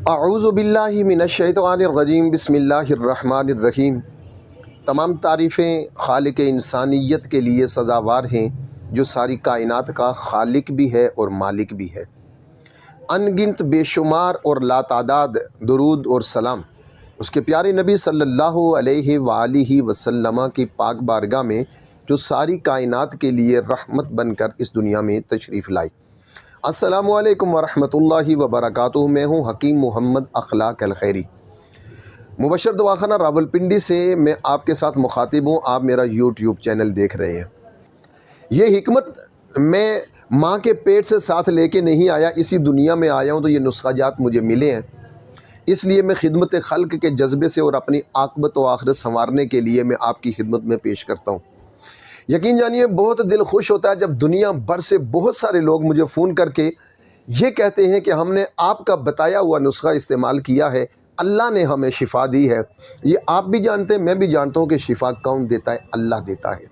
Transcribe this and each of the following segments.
اعوذ باللہ من الشیطان الرجیم بسم اللہ الرحمن الرحیم۔ تمام تعریفیں خالق انسانیت کے لیے سزاوار ہیں جو ساری کائنات کا خالق بھی ہے اور مالک بھی ہے۔ ان گنت بے شمار اور لا تعداد درود اور سلام اس کے پیارے نبی صلی اللہ علیہ وآلہ وسلم کی پاک بارگاہ میں جو ساری کائنات کے لیے رحمت بن کر اس دنیا میں تشریف لائی۔ السلام علیکم ورحمۃ اللہ وبرکاتہ۔ میں ہوں حکیم محمد اخلاق الخیری، مبشر دواخانہ راولپنڈی سے میں آپ کے ساتھ مخاطب ہوں۔ آپ میرا یوٹیوب چینل دیکھ رہے ہیں۔ یہ حکمت میں ماں کے پیٹ سے ساتھ لے کے نہیں آیا، اسی دنیا میں آیا ہوں تو یہ نسخہ جات مجھے ملے ہیں، اس لیے میں خدمت خلق کے جذبے سے اور اپنی عاقبت و آخرت سنوارنے کے لیے میں آپ کی خدمت میں پیش کرتا ہوں۔ یقین جانیے بہت دل خوش ہوتا ہے جب دنیا بھر سے بہت سارے لوگ مجھے فون کر کے یہ کہتے ہیں کہ ہم نے آپ کا بتایا ہوا نسخہ استعمال کیا ہے، اللہ نے ہمیں شفا دی ہے۔ یہ آپ بھی جانتے ہیں، میں بھی جانتا ہوں کہ شفا کون دیتا ہے؟ اللہ دیتا ہے،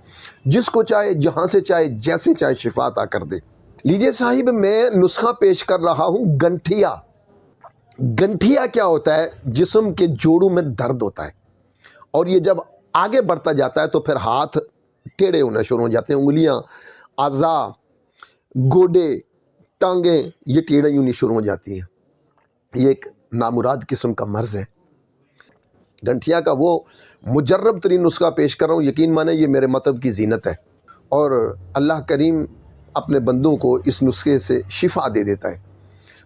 جس کو چاہے جہاں سے چاہے جیسے چاہے شفا عطا کر دے۔ لیجئے صاحب، میں نسخہ پیش کر رہا ہوں گنٹھیا۔ گنٹھیا کیا ہوتا ہے؟ جسم کے جوڑوں میں درد ہوتا ہے، اور یہ جب آگے بڑھتا جاتا ہے تو پھر ہاتھ ٹیڑھے ہونا شروع ہو جاتے ہیں، انگلیاں، اعضاء، گوڈے، ٹانگیں یہ ٹیڑھی ہونی شروع ہو جاتی ہیں۔ یہ ایک نامراد قسم کا مرض ہے۔ گنٹھیا کا وہ مجرب ترین نسخہ پیش کر رہا ہوں، یقین مانیں یہ میرے مطلب کی زینت ہے، اور اللہ کریم اپنے بندوں کو اس نسخے سے شفا دے دیتا ہے۔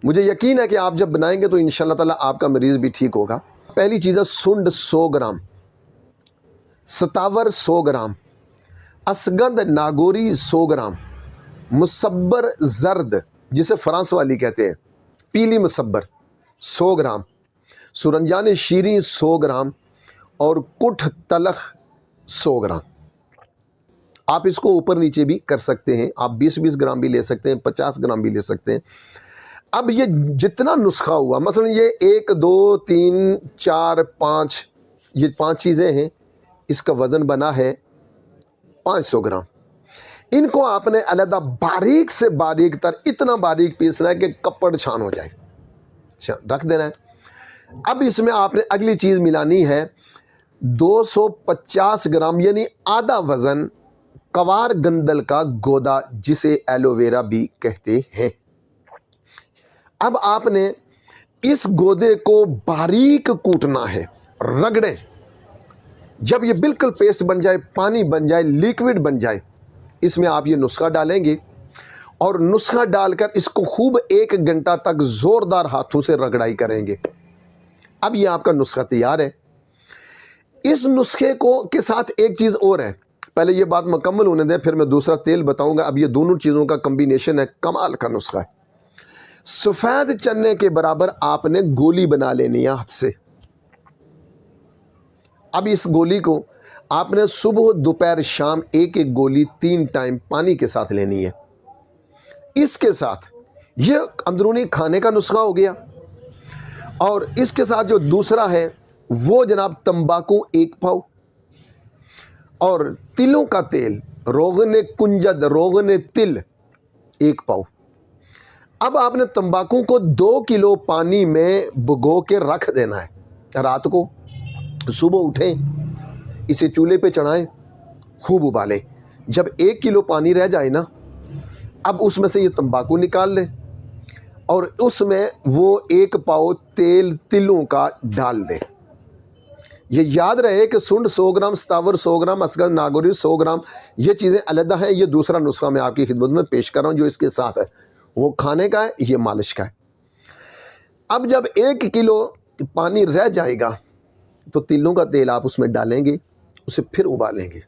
مجھے یقین ہے کہ آپ جب بنائیں گے تو انشاءاللہ تعالیٰ آپ کا مریض بھی ٹھیک ہوگا۔ پہلی چیز ہے سنڈ 100 گرام، ستاور 100 گرام، اسگند ناگوری 100 گرام، مصبر زرد جسے فرانس والی کہتے ہیں، پیلی مصبر 100 گرام، سرنجان شیریں 100 گرام، اور کٹھ تلخ 100 گرام۔ آپ اس کو اوپر نیچے بھی کر سکتے ہیں، آپ 20 گرام بھی لے سکتے ہیں، 50 گرام بھی لے سکتے ہیں۔ اب یہ جتنا نسخہ ہوا، مثلا یہ 1 2 3 4 5 یہ 5 چیزیں ہیں، اس کا وزن بنا ہے 500 گرام۔ ان کو آپ نے علیحدہ باریک سے باریک تر اتنا باریک پیسنا ہے کہ کپڑ چھان ہو جائے، رکھ دینا ہے۔ اب اس میں آپ نے اگلی چیز ملانی ہے 250 گرام یعنی آدھا وزن کوار گندل کا گودا، جسے ایلو ویرا بھی کہتے ہیں۔ اب آپ نے اس گودے کو باریک کوٹنا ہے، رگڑیں۔ جب یہ بالکل پیسٹ بن جائے، پانی بن جائے، لیکوڈ بن جائے، اس میں آپ یہ نسخہ ڈالیں گے، اور نسخہ ڈال کر اس کو خوب 1 گھنٹہ تک زوردار ہاتھوں سے رگڑائی کریں گے۔ اب یہ آپ کا نسخہ تیار ہے۔ اس نسخے کو کے ساتھ ایک چیز اور ہے، پہلے یہ بات مکمل ہونے دیں پھر میں دوسرا تیل بتاؤں گا۔ اب یہ دونوں چیزوں کا کمبینیشن ہے، کمال کا نسخہ ہے۔ سفید چنے کے برابر آپ نے گولی بنا لینی ہے ہاتھ سے۔ اب اس گولی کو آپ نے صبح دوپہر شام ایک گولی 3 ٹائم پانی کے ساتھ لینی ہے۔ اس کے ساتھ یہ اندرونی کھانے کا نسخہ ہو گیا، اور اس کے ساتھ جو دوسرا ہے وہ جناب تمباکو 1 پاؤ، اور تلوں کا تیل، روغن کنجد، روغن تل 1 پاؤ۔ اب آپ نے تمباکو کو 2 کلو پانی میں بھگو کے رکھ دینا ہے رات کو۔ صبح اٹھیں، اسے چولہے پہ چڑھائیں، خوب ابالیں۔ جب 1 کلو پانی رہ جائے نا، اب اس میں سے یہ تمباکو نکال لیں، اور اس میں وہ 1 پاؤ تیل تلوں کا ڈال دیں۔ یہ یاد رہے کہ سنڈ 100 گرام، ستاور 100 گرام، اسگند ناگوری 100 گرام، یہ چیزیں علیحدہ ہیں۔ یہ دوسرا نسخہ میں آپ کی خدمت میں پیش کر رہا ہوں جو اس کے ساتھ ہے، وہ کھانے کا ہے، یہ مالش کا ہے۔ اب جب 1 کلو پانی رہ جائے گا تو تلوں کا تیل آپ اس میں ڈالیں گے، اسے پھر ابالیں گے۔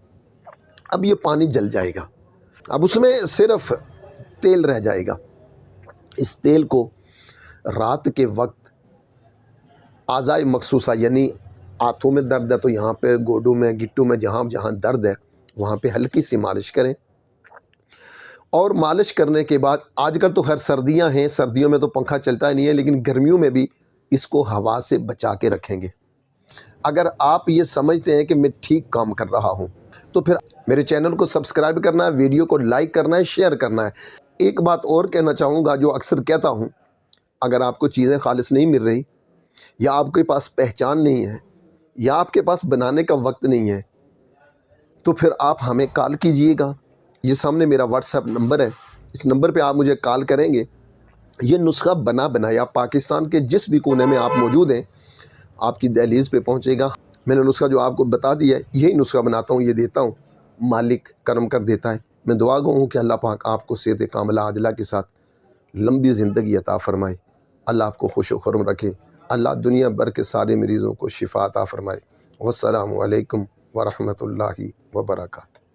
اب یہ پانی جل جائے گا، اب اس میں صرف تیل رہ جائے گا۔ اس تیل کو رات کے وقت اعضائے مخصوصہ، یعنی ہاتھوں میں درد ہے تو یہاں پہ، گوڈوں میں، گٹوں میں، جہاں جہاں درد ہے وہاں پہ ہلکی سی مالش کریں۔ اور مالش کرنے کے بعد، آج کل تو خیر سردیاں ہیں، سردیوں میں تو پنکھا چلتا ہی نہیں ہے، لیکن گرمیوں میں بھی اس کو ہوا سے بچا کے رکھیں گے۔ اگر آپ یہ سمجھتے ہیں کہ میں ٹھیک کام کر رہا ہوں تو پھر میرے چینل کو سبسکرائب کرنا ہے، ویڈیو کو لائک کرنا ہے، شیئر کرنا ہے۔ ایک بات اور کہنا چاہوں گا جو اکثر کہتا ہوں، اگر آپ کو چیزیں خالص نہیں مل رہی یا آپ کے پاس پہچان نہیں ہے یا آپ کے پاس بنانے کا وقت نہیں ہے، تو پھر آپ ہمیں کال کیجئے گا۔ یہ سامنے میرا واٹس ایپ نمبر ہے، اس نمبر پہ آپ مجھے کال کریں گے، یہ نسخہ بنا بنایا پاکستان کے جس بھی کونے میں آپ موجود ہیں آپ کی دہلیز پہ پہنچے گا۔ میں نے نسخہ جو آپ کو بتا دیا ہے یہی نسخہ بناتا ہوں، یہ دیتا ہوں، مالک کرم کر دیتا ہے۔ میں دعا گو ہوں کہ اللہ پاک آپ کو صحت کاملہ عاجلہ کے ساتھ لمبی زندگی عطا فرمائے، اللہ آپ کو خوش و خرم رکھے، اللہ دنیا بھر کے سارے مریضوں کو شفا عطا فرمائے۔ والسلام علیکم ورحمۃ اللہ وبرکاتہ۔